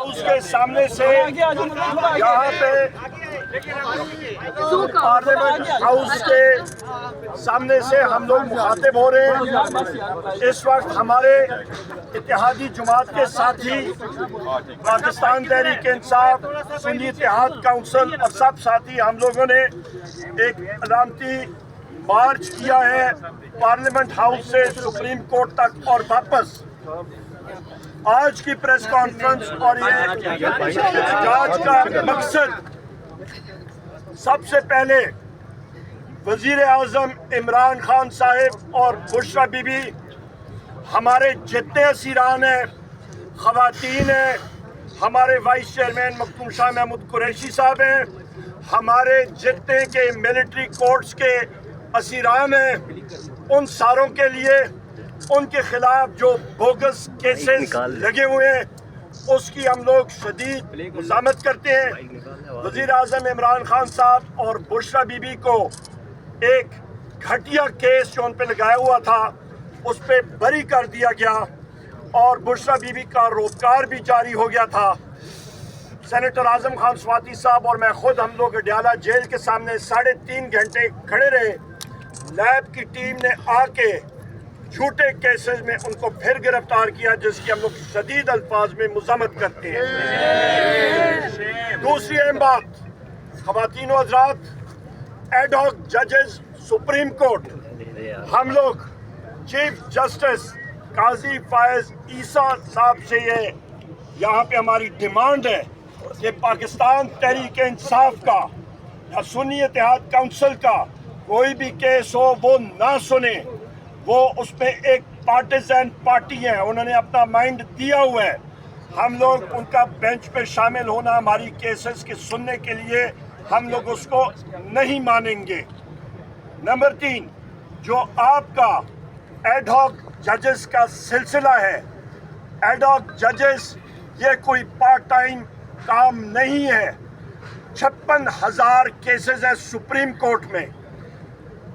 House के सामने से यहाँ पे पार्लियामेंट हाउस के सामने से हम लोग मुखातिब हो रहे हैं। इस वक्त हमारे इत्तेहादी जमात के साथी पाकिस्तान तहरीक इंसाफ, सुन्नी इत्तेहाद काउंसिल और सब साथी हम लोगों ने एक अलामती मार्च किया है पार्लियामेंट हाउस से सुप्रीम कोर्ट तक और वापस। आज की प्रेस कॉन्फ्रेंस और ये इहतजाज का मकसद सबसे पहले वजीर आज़म इमरान खान साहब और बुशरा बीबी, हमारे जितने असीरान हैं, ख़वातीन हैं, हमारे वाइस चेयरमैन मखदूम शाह महमूद कुरैशी साहब हैं, हमारे जितने के मिलिट्री कोर्ट्स के असीरान हैं, उन सारों के लिए उनके खिलाफ जो बोगस केसेस लगे हुए हैं उसकी हम लोग शदीद मज़ामत करते हैं। वज़ीर आज़म इमरान खान साहब और बुशरा बीबी को एक घटिया केस जो उन पे लगाया हुआ था उस पे बरी कर दिया गया और बुशरा बीबी का रोजगार भी जारी हो गया था। सेनेटर आज़म खान स्वाति साहब और मैं खुद हम लोग अडयाला जेल के सामने 3.5 घंटे खड़े रहे। लैब की टीम ने आके झूठे केसेस में उनको फिर गिरफ्तार किया, जिसकी हम लोग शदीद अल्फाज में मज़ामत करते हैं। दूसरी अहम बात, ख़वातीन और हज़रात, एडहॉक जजेस सुप्रीम कोर्ट, हम लोग चीफ जस्टिस काजी फायज ईसा साहब से ये यहाँ पे हमारी डिमांड है कि पाकिस्तान तहरीक इंसाफ का या सुन्नी इत्तेहाद काउंसिल का कोई भी केस हो वो ना सुने। वो उसमें एक पार्टिजन पार्टी है, उन्होंने अपना माइंड दिया हुआ है। हम लोग उनका बेंच पे शामिल होना, हमारी केसेस के सुनने के लिए हम लोग उसको नहीं मानेंगे। नंबर 3, जो आपका एडहॉक जजेस का सिलसिला है, एडहॉक जजेस ये कोई पार्ट टाइम काम नहीं है। 56,000 केसेस है सुप्रीम कोर्ट में।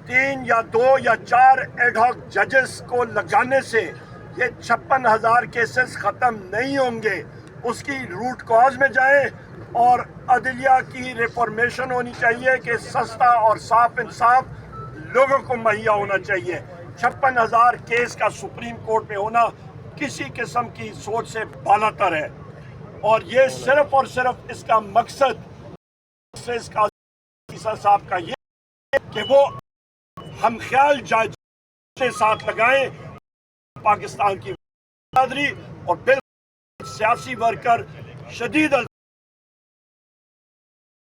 3 या 2 या 4 एडहॉक जजेस को लगाने से ये 56,000 केसेस ख़त्म नहीं होंगे। उसकी रूट कॉज में जाएं और अदलिया की रिफॉर्मेशन होनी चाहिए कि सस्ता और साफ इंसाफ लोगों को मुहैया होना चाहिए। 56,000 केस का सुप्रीम कोर्ट में होना किसी किस्म की सोच से बालातर है और ये सिर्फ और सिर्फ इसका मकसद साहब का ये कि वो हम ख्याल जज के साथ लगाएं पाकिस्तान की बहादुरी और बिल्कुल सियासी वर्कर शदीद